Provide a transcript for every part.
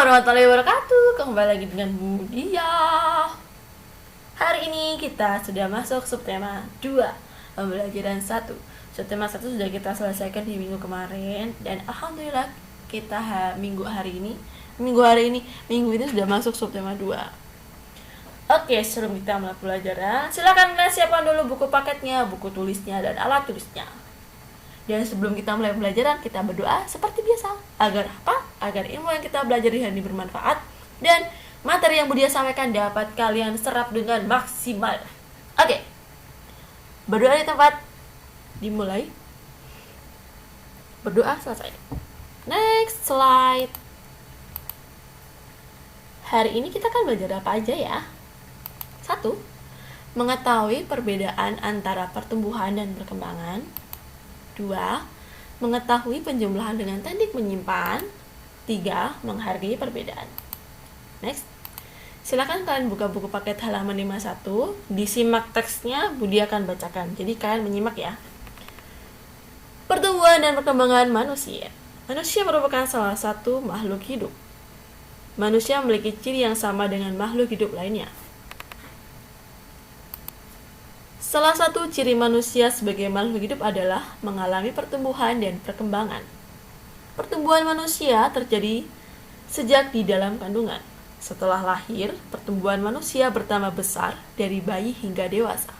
warahmatullahi wabarakatuh. Kembali lagi dengan Bu Dia. Hari ini kita sudah masuk subtema 2, pembelajaran 1. Subtema 1 sudah kita selesaikan di minggu kemarin. Dan alhamdulillah kita minggu ini sudah masuk subtema 2. Oke, sebelum kita mulai pelajaran, silakan kalian siapkan dulu buku paketnya, buku tulisnya, dan alat tulisnya. Dan sebelum kita mulai pelajaran, kita berdoa seperti biasa. Agar apa? Agar ilmu yang kita belajar hari ini bermanfaat dan materi yang Budia sampaikan dapat kalian serap dengan maksimal. Oke. Berdoa di tempat. Dimulai. Berdoa selesai. Next slide. Hari ini kita akan belajar apa aja ya? 1. Mengetahui perbedaan antara pertumbuhan dan perkembangan. 2. Mengetahui penjumlahan dengan teknik menyimpan. 3. Menghargai perbedaan. Next. Silakan kalian buka buku paket halaman 51. Disimak teksnya, Budi akan bacakan. Jadi kalian menyimak ya. Pertumbuhan dan perkembangan manusia. Manusia merupakan salah satu makhluk hidup. Manusia memiliki ciri yang sama dengan makhluk hidup lainnya. Salah satu ciri manusia sebagai makhluk hidup adalah mengalami pertumbuhan dan perkembangan. Pertumbuhan manusia terjadi sejak di dalam kandungan. Setelah lahir, pertumbuhan manusia bertambah besar dari bayi hingga dewasa.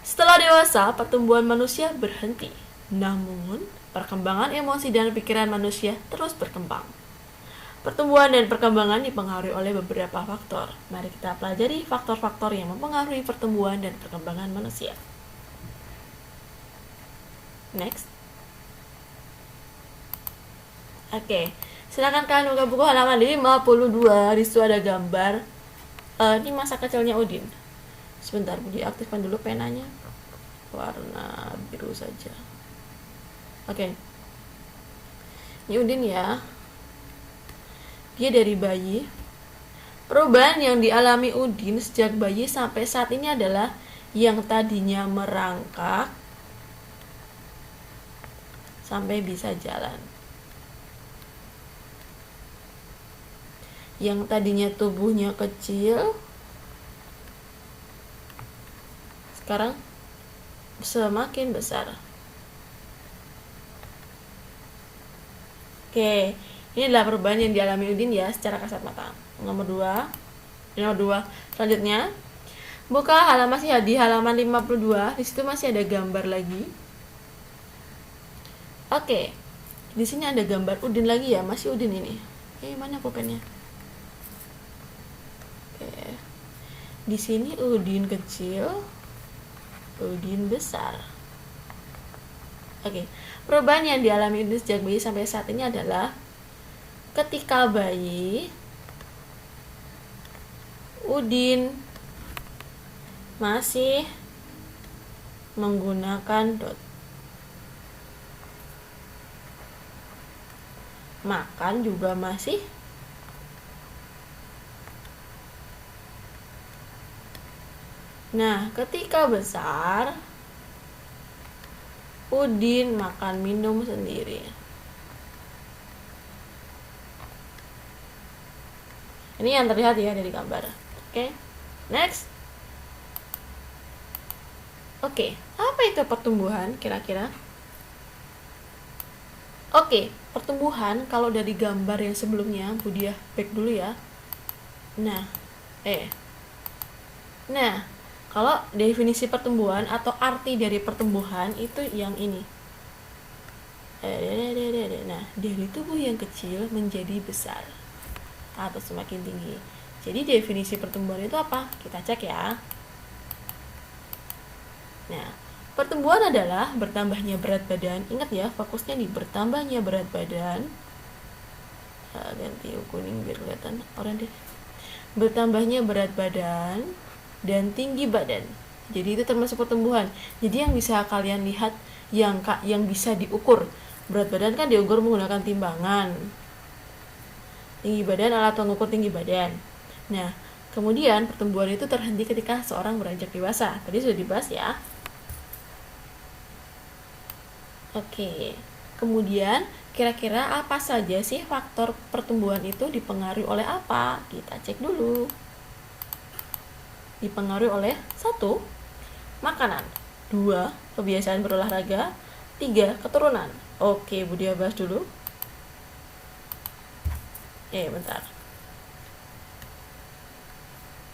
Setelah dewasa, pertumbuhan manusia berhenti. Namun, perkembangan emosi dan pikiran manusia terus berkembang. Pertumbuhan dan perkembangan dipengaruhi oleh beberapa faktor. Mari kita pelajari faktor-faktor yang mempengaruhi pertumbuhan dan perkembangan manusia. Next. Oke, silakan kalian buka buku halaman 52. Di situ ada gambar. Ini masa kecilnya Udin. Sebentar, Budi aktifkan dulu penanya. Warna biru saja. Oke. Ini Udin ya. Dia dari bayi. Perubahan yang dialami Udin sejak bayi sampai saat ini adalah yang tadinya merangkak sampai bisa jalan. Yang tadinya tubuhnya kecil sekarang semakin besar. Oke. Ini adalah perubahan yang dialami Udin ya secara kasat mata. Nomor 2. Selanjutnya, buka halaman di halaman 52. Di situ masih ada gambar lagi. Oke. Di sini ada gambar Udin lagi ya, masih Udin ini. Mana pulpennya? Oke. Di sini Udin kecil, Udin besar. Oke. Perubahan yang dialami Udin sejak bayi sampai saat ini adalah ketika bayi, Udin masih menggunakan dot. Makan juga masih. Nah, ketika besar, Udin makan minum sendiri. Ini yang terlihat ya dari gambar. Oke. Next. Oke, apa itu pertumbuhan kira-kira? Oke, pertumbuhan kalau dari gambar yang sebelumnya, Budia back dulu ya. Nah, kalau definisi pertumbuhan atau arti dari pertumbuhan itu yang ini. Nah, dari tubuh yang kecil menjadi besar atau semakin tinggi. Jadi definisi pertumbuhan itu apa? Kita cek ya. Nah, pertumbuhan adalah bertambahnya berat badan. Ingat ya, fokusnya di bertambahnya berat badan. Ganti kuning biar kelihatan oranye. Bertambahnya berat badan dan tinggi badan. Jadi itu termasuk pertumbuhan. Jadi yang bisa kalian lihat yang bisa diukur. Berat badan kan diukur menggunakan timbangan. Tinggi badan alat pengukur tinggi badan. Nah, kemudian pertumbuhan itu terhenti ketika seorang beranjak dewasa. Tadi sudah dibahas ya. Oke. Kemudian Kira-kira apa saja sih faktor pertumbuhan itu dipengaruhi oleh apa? Kita cek dulu. Dipengaruhi oleh 1. Makanan, 2. Kebiasaan berolahraga, 3. Keturunan. Oke, Bu Dia bahas dulu. Bentar.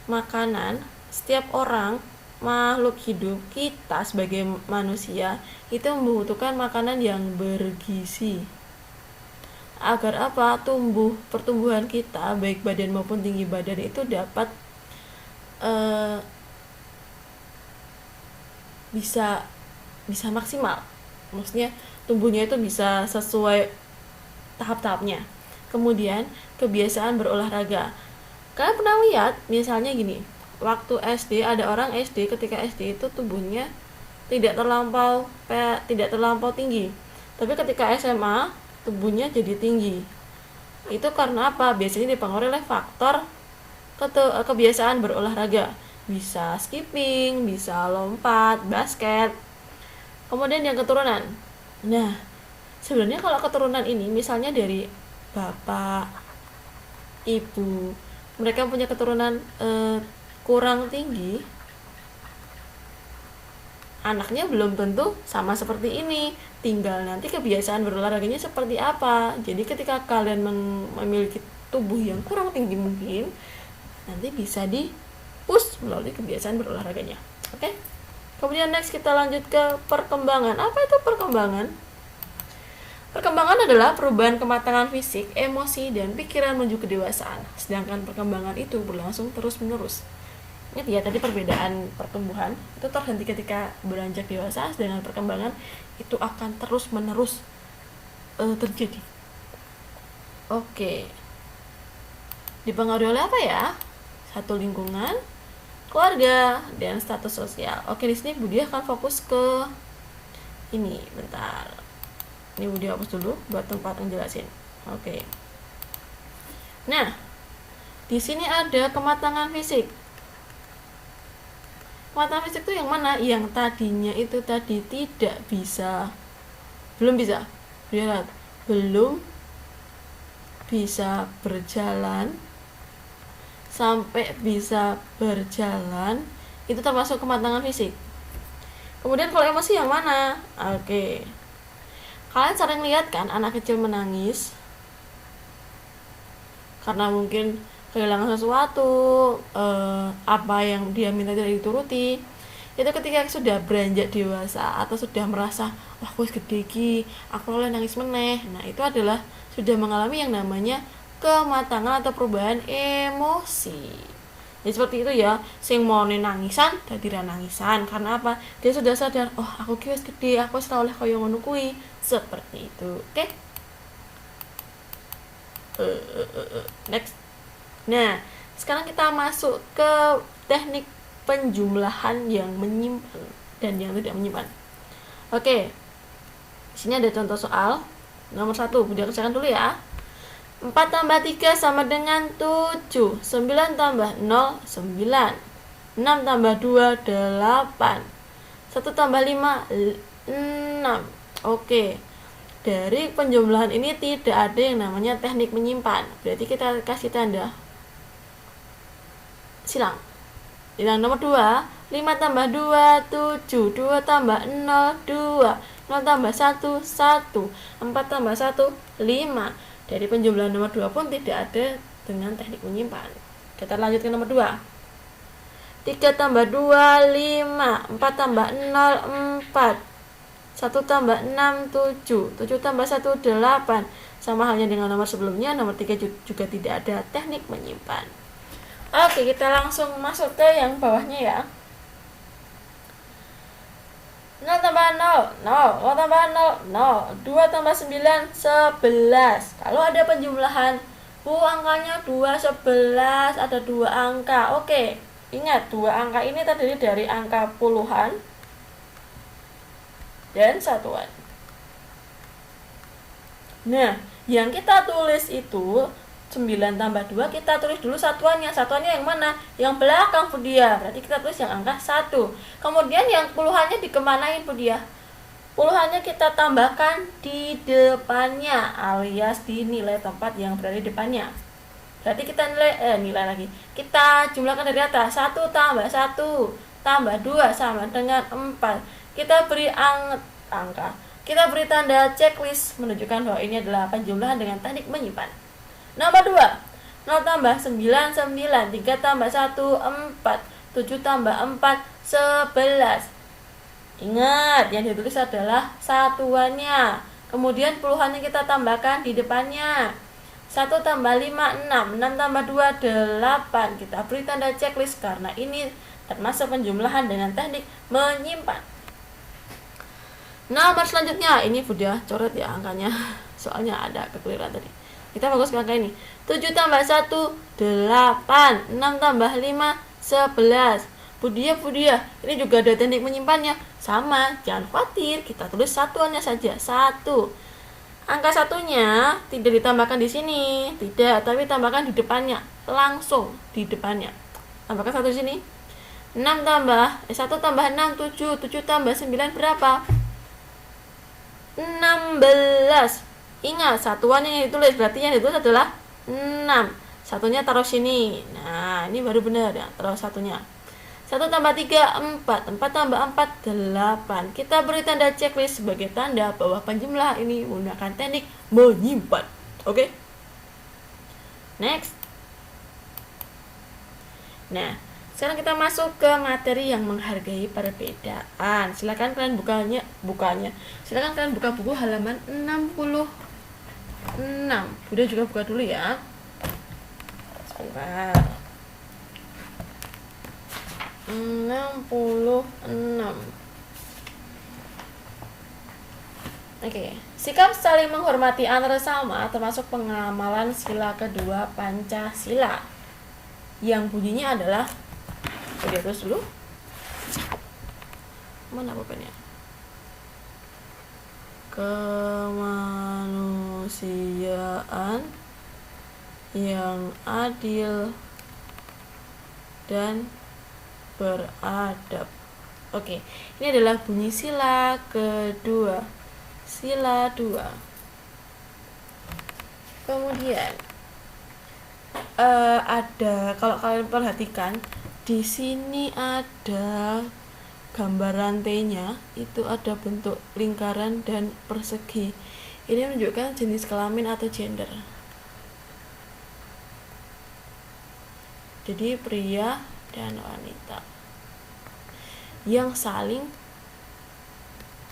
Makanan, setiap orang, makhluk hidup, kita sebagai manusia itu membutuhkan makanan yang bergizi. Agar apa? Pertumbuhan kita baik badan maupun tinggi badan itu dapat bisa maksimal. Maksudnya tumbuhnya itu bisa sesuai tahap-tahapnya. Kemudian kebiasaan berolahraga. Kalian pernah lihat misalnya gini, waktu SD ada orang SD, ketika SD itu tubuhnya tidak terlampau tinggi. Tapi ketika SMA tubuhnya jadi tinggi. Itu karena apa? Biasanya dipengaruhi oleh faktor kebiasaan berolahraga. Bisa skipping, bisa lompat, basket. Kemudian yang keturunan. Nah, sebenarnya kalau keturunan ini misalnya dari bapak, ibu, mereka punya keturunan kurang tinggi, anaknya belum tentu sama seperti ini. Tinggal nanti kebiasaan berolahraganya seperti apa. Jadi ketika kalian memiliki tubuh yang kurang tinggi mungkin, nanti bisa di-push melalui kebiasaan berolahraganya. Oke? Kemudian next kita lanjut ke perkembangan. Apa itu perkembangan? Perkembangan adalah perubahan kematangan fisik, emosi, dan pikiran menuju kedewasaan. Sedangkan perkembangan itu berlangsung terus-menerus. Ingat ya, tadi perbedaan pertumbuhan itu terhenti ketika beranjak dewasa, sedangkan perkembangan itu akan terus-menerus terjadi. Oke. Dipengaruhi oleh apa ya? 1. Lingkungan, keluarga, dan status sosial. Oke, di sini Budi akan fokus ke ini. Bentar. Ini Budi hapus dulu buat tempat ngejelasin. Oke. Nah, di sini ada kematangan fisik. Kematangan fisik itu yang mana? Yang tadinya itu tadi belum bisa berjalan sampai bisa berjalan, itu termasuk kematangan fisik. Kemudian kalau emosi yang mana? Oke. Kalian sering lihat kan anak kecil menangis karena mungkin kehilangan sesuatu, apa yang dia minta tidak dituruti. Itu ketika sudah beranjak dewasa atau sudah merasa, wah aku gede ki, aku oleh nangis meneh. Nah, itu adalah sudah mengalami yang namanya kematangan atau perubahan emosi. Jadi seperti itu ya, sing mau nangisan dadi ra nangisan. Karena apa? Dia sudah sadar, oh aku ki wis gede, aku wis ora oleh kaya ngono kuwi. Seperti itu. Oke? Next. Nah, sekarang kita masuk ke teknik penjumlahan yang menyimpan dan yang tidak menyimpan. Oke. Di sini ada contoh soal. Nomor 1, Budi kerjakan dulu ya. 4 tambah 3 sama dengan 7. 9 tambah 0, 9. 6 tambah 2, 8. 1 tambah 5, 6. Oke. Dari penjumlahan ini tidak ada yang namanya teknik menyimpan. Berarti kita kasih tanda silang. Yang nomor 2, 5 tambah 2, 7. 2 tambah 0, 2. 0 tambah 1, 1. 4 tambah 1, 5. Dari penjumlahan nomor 2 pun tidak ada dengan teknik menyimpan. Kita lanjut ke nomor 2. 3 tambah 2, 5. 4 tambah 0, 4. 1 tambah 6, 7. 7 tambah 1, 8. Sama halnya dengan nomor sebelumnya, nomor 3 juga tidak ada teknik menyimpan. Oke, kita langsung masuk ke yang bawahnya ya. 0 tambah 0, 0. 0 tambah 0, 0. 2 tambah 9, 11. Kalau ada penjumlahan, angkanya 2, 11, ada 2 angka. Oke, ingat 2 angka ini terdiri dari angka puluhan dan satuan. Nah, yang kita tulis itu 9 tambah 2, kita tulis dulu satuannya. Satuannya yang mana? Yang belakang Budia. Berarti kita tulis yang angka 1. Kemudian yang puluhannya dikemanain Budia? Puluhannya kita tambahkan di depannya alias di nilai tempat yang berada di depannya. Berarti kita nilai lagi. Kita jumlahkan dari atas. 1 tambah 1 tambah 2 sama dengan 4. Kita beri angka. Kita beri tanda checklist menunjukkan bahwa ini adalah penjumlahan dengan teknik menyimpan. Nomor 2. 0 tambah 9, 9. 3 tambah 1, 4. 7 tambah 4, 11. Ingat, yang ditulis adalah satuannya. Kemudian puluhannya kita tambahkan di depannya. 1 tambah 5, 6. 6 tambah 2, 8. Kita beri tanda checklist karena ini termasuk penjumlahan dengan teknik menyimpan. Nomor selanjutnya, ini udah coret ya angkanya, soalnya ada kekeliruan tadi. Kita fokus ke angka ini. 7 tambah 1, 8. 6 tambah 5, 11. Budia, ini juga ada teknik menyimpannya. Sama, jangan khawatir, kita tulis satuannya saja, 1. Angka satunya tidak ditambahkan di sini, tidak, tapi tambahkan di depannya, langsung di depannya. Tambahkan 1 di sini. 1 tambah 6, 7. 7 tambah 9 berapa? 16. Ingat, satuannya yang ditulis, berarti yang ditulis adalah 6. Satunya taruh sini. Nah, ini baru benar ya, taruh satunya. 1 tambah 3, 4. 4 tambah 4, 8. Kita beri tanda checklist sebagai tanda bahwa penjumlahan ini menggunakan teknik menyimpan. Oke? Next. Nah, sekarang kita masuk ke materi yang menghargai perbedaan. Silakan kalian bukanya. Silakan kalian buka buku halaman 66. Udah juga buka dulu ya. Sebentar. 66. Oke, sikap saling menghormati antar sesama termasuk pengamalan sila kedua Pancasila. Yang bunyinya adalah, terus dulu. Mana pulpennya? Kemanusiaan yang adil dan beradab. Oke, ini adalah bunyi sila kedua. Sila 2. Kemudian ada, kalau kalian perhatikan di sini ada gambar rantainya, itu ada bentuk lingkaran dan persegi. Ini menunjukkan jenis kelamin atau gender. Jadi pria dan wanita yang saling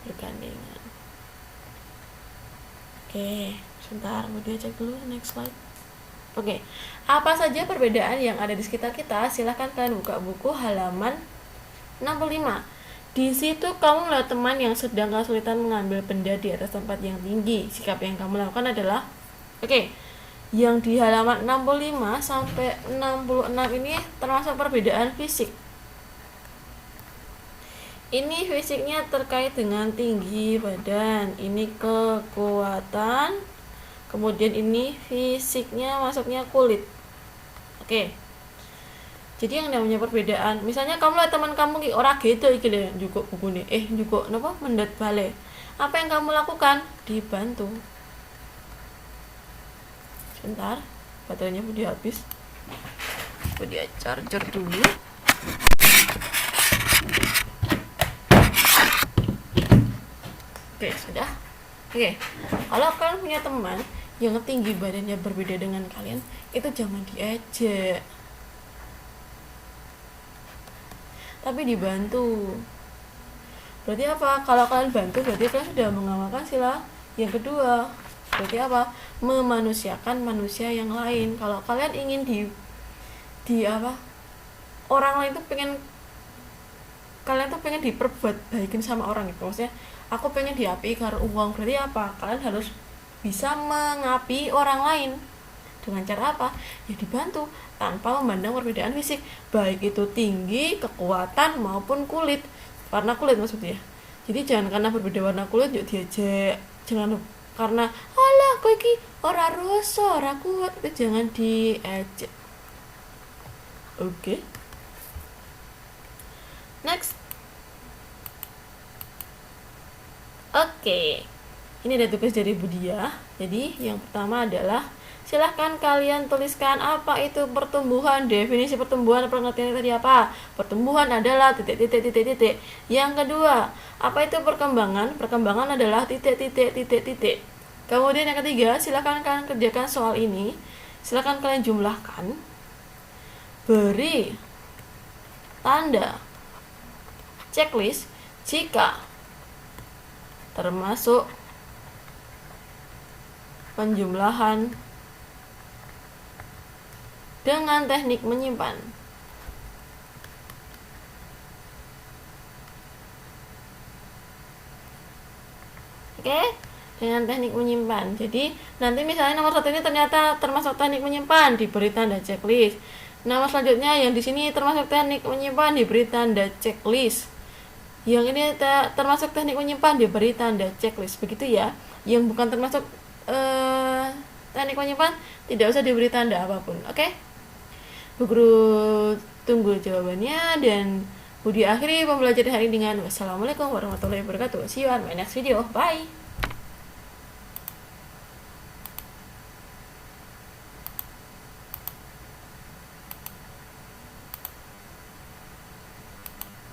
bergandengan. Oke, sebentar, mau dicek dulu next slide. Oke, apa saja perbedaan yang ada di sekitar kita? Silahkan kalian buka buku halaman 65. Di situ kamu melihat teman yang sedang kesulitan mengambil benda di atas tempat yang tinggi. Sikap yang kamu lakukan adalah, yang di halaman 65 sampai 66 ini termasuk perbedaan fisik. Ini fisiknya terkait dengan tinggi badan, ini kekuatan, kemudian ini fisiknya masuknya kulit. Oke. Jadi yang namanya perbedaan, misalnya kamu lihat teman kamu ki ora gitu iki lho njukuk bukune, njukuk napa mendet bale. Apa yang kamu lakukan? Dibantu. Sebentar, baterainya udah habis. Dia charger dulu. Oke, sudah. Oke, kalau kalian punya teman yang tinggi badannya berbeda dengan kalian, itu jangan diejek, tapi dibantu. Berarti apa? Kalau kalian bantu, berarti kalian sudah mengamalkan sila yang kedua. Berarti apa? Memanusiakan manusia yang lain. Kalau kalian ingin orang lain tuh kalian tuh pengen diperbuat baikin sama orang gitu. Maksudnya, aku pengen diapi karena uang. Berarti apa? Kalian harus bisa mengapi orang lain. Dengan cara apa? Ya dibantu tanpa memandang perbedaan fisik, baik itu tinggi, kekuatan maupun kulit. Warna kulit maksudnya. Jadi jangan karena berbeda warna kulit yuk diajak. Jangan karena alah kowe iki ora rasa, ora kuat, itu jangan diajak. Oke. Next. Oke, ini ada tugas dari Budia. Jadi yang pertama adalah silahkan kalian tuliskan apa itu pertumbuhan, definisi pertumbuhan, pengertiannya tadi apa. Pertumbuhan adalah titik. Yang kedua, apa itu perkembangan? Perkembangan adalah titik. Kemudian yang ketiga, silahkan kalian kerjakan soal ini. Silahkan kalian jumlahkan, beri tanda checklist jika termasuk penjumlahan dengan teknik menyimpan. Oke, dengan teknik menyimpan. Jadi nanti misalnya nomor 1 ini ternyata termasuk teknik menyimpan, diberi tanda checklist. Nomor selanjutnya yang di sini termasuk teknik menyimpan, diberi tanda checklist. Yang ini termasuk teknik menyimpan, diberi tanda checklist. Begitu ya. Yang bukan termasuk teknik menyimpan tidak usah diberi tanda apapun. Oke? Bu Guru tunggu jawabannya, dan Budi akhiri pembelajaran hari ini dengan wassalamualaikum warahmatullahi wabarakatuh. See you on my next video. Bye.